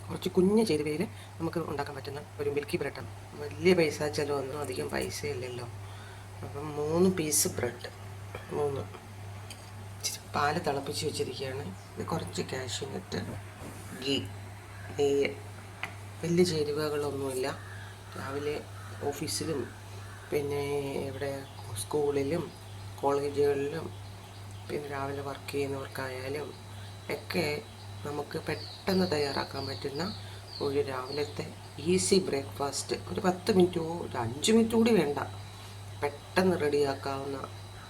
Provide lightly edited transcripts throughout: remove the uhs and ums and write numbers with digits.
കുറച്ച് കുഞ്ഞ് ചേരുവയിൽ നമുക്ക് ഉണ്ടാക്കാൻ പറ്റുന്ന ഒരു മിൽക്കി ബ്രെഡാണ്. വലിയ പൈസ ചിലവൊന്നും അധികം പൈസയില്ലല്ലോ. അപ്പം 3 പീസ് ബ്രെഡ്, 3 ഇച്ചിരി പാല് തിളപ്പിച്ച് വെച്ചിരിക്കുകയാണ്. ഇത് കുറച്ച് കാഷ്യൂനട്ട്, ഗീ, നെയ്യ്. വലിയ ചേരുവകളൊന്നുമില്ല. രാവിലെ ഓഫീസിലും പിന്നെ ഇവിടെ സ്കൂളിലും കോളേജുകളിലും പിന്നെ രാവിലെ വർക്ക് ചെയ്യുന്നവർക്കായാലും ഒക്കെ നമുക്ക് പെട്ടെന്ന് തയ്യാറാക്കാൻ പറ്റുന്ന ഒരു രാവിലത്തെ ഈസി ബ്രേക്ക്ഫാസ്റ്റ്. ഒരു 10 മിനിറ്റോ ഒരു 5 മിനിറ്റ് കൂടി വേണ്ട, പെട്ടെന്ന് റെഡിയാക്കാവുന്ന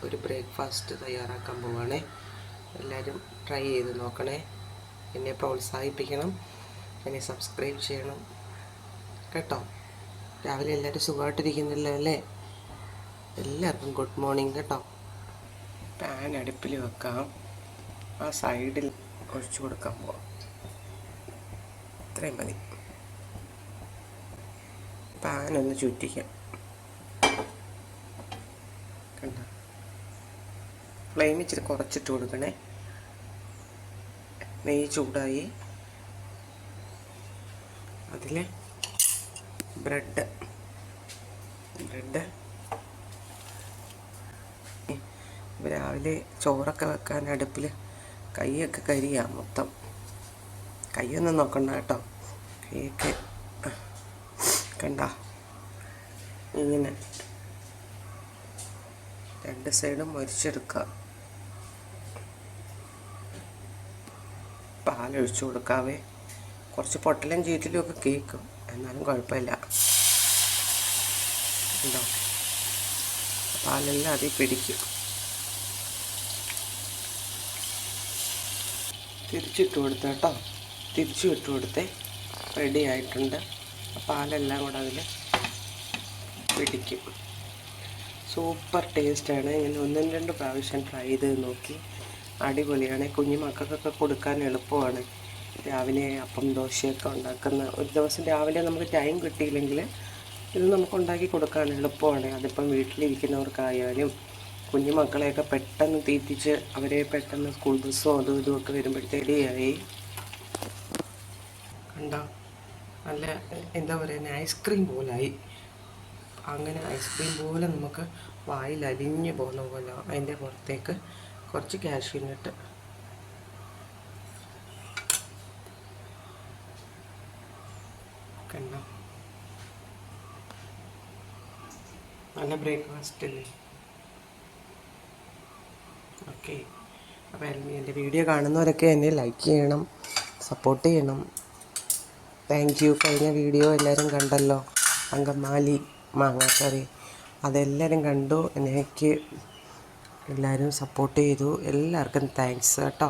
ഒരു ബ്രേക്ക്ഫാസ്റ്റ് തയ്യാറാക്കാൻ പോവുകയാണേ. എല്ലാവരും ട്രൈ ചെയ്ത് നോക്കണേ. എന്നെ പ്രോത്സാഹിപ്പിക്കണം, എന്നെ സബ്സ്ക്രൈബ് ചെയ്യണം കേട്ടോ. രാവിലെ എല്ലാവരും സുഖമായിട്ടിരിക്കുന്നില്ലോ അല്ലേ? എല്ലാവർക്കും ഗുഡ് മോർണിംഗ് കേട്ടോ. പാൻ അടുപ്പിൽ വെക്കാം, ആ സൈഡിൽ ഒഴിച്ചു കൊടുക്കാൻ പോവാം. ഇത്രയും മതി. പാനൊന്ന് ചുറ്റിക്കാം. കണ്ട, ഫ്ലെയിം ഇച്ചിരി കുറച്ചിട്ട് കൊടുക്കണേ. നെയ്യ് ചൂടായി, അതിൽ ബ്രെഡ് രാവിലെ ചോറൊക്കെ വെക്കാൻ അടുപ്പിൽ കൈയൊക്കെ കരിയാണ് മൊത്തം. കൈയൊന്നും നോക്കണ്ട കേട്ടോ. കൈയൊക്കെ കണ്ട, ഇങ്ങനെ 2 സൈഡും മൊരിച്ചെടുക്കുക. പാലൊഴിച്ചു കൊടുക്കാവേ. കുറച്ച് പൊട്ടലും ചീറ്റിലും ഒക്കെ കേൾക്കും, എന്നാലും കുഴപ്പമില്ല. ഉണ്ടോ, പാലെല്ലാം അതിൽ പിടിക്കും. തിരിച്ചിട്ട് കൊടുത്ത കേട്ടോ, തിരിച്ചു ഇട്ട് കൊടുത്തേ. റെഡി ആയിട്ടുണ്ട്. പാലെല്ലാം കൂടെ അതിൽ പിടിക്കും. സൂപ്പർ ടേസ്റ്റാണ്. ഇങ്ങനെ 1-2 പ്രാവശ്യം ട്രൈ ചെയ്ത് നോക്കി. അടിപൊളിയാണ്. കുഞ്ഞു മക്കൾക്കൊക്കെ കൊടുക്കാൻ എളുപ്പമാണ്. രാവിലെ അപ്പം ദോശയൊക്കെ ഉണ്ടാക്കുന്ന ഒരു ദിവസം രാവിലെ നമുക്ക് ടൈം കിട്ടിയില്ലെങ്കിൽ ഇത് നമുക്ക് ഉണ്ടാക്കി കൊടുക്കാൻ എളുപ്പമാണ്. അതിപ്പം വീട്ടിലിരിക്കുന്നവർക്കായാലും കുഞ്ഞു മക്കളെയൊക്കെ പെട്ടെന്ന് തീറ്റിച്ച് അവരെ പെട്ടെന്ന് സ്കൂൾ ബസ്സോ അതും ഇതുമൊക്കെ വരുമ്പോഴത്തേടിയായി. കണ്ടോ, നല്ല എന്താ പറയുക, ഐസ്ക്രീം പോലായി. അങ്ങനെ ഐസ്ക്രീം പോലെ നമുക്ക് വായിൽ അലിഞ്ഞു പോകുന്ന പോലെ. അതിൻ്റെ പുറത്തേക്ക് കുറച്ച് കാഷ്യൂനട്ട്, കണ്ടോ, നല്ല ബ്രേക്ക്ഫാസ്റ്റ് അല്ലേ? ഓക്കെ. അപ്പോൾ എൻ്റെ വീഡിയോ കാണുന്നവരൊക്കെ എന്നെ ലൈക്ക് ചെയ്യണം, സപ്പോർട്ട് ചെയ്യണം. Thank you. കഴിഞ്ഞ വീഡിയോ എല്ലാവരും കണ്ടല്ലോ, അങ്കമാലി മാങ്ങാക്കറി. അതെല്ലാവരും കണ്ടു, എനിക്ക് എല്ലാവരും സപ്പോർട്ട് ചെയ്തു. എല്ലാവർക്കും താങ്ക്സ് കേട്ടോ.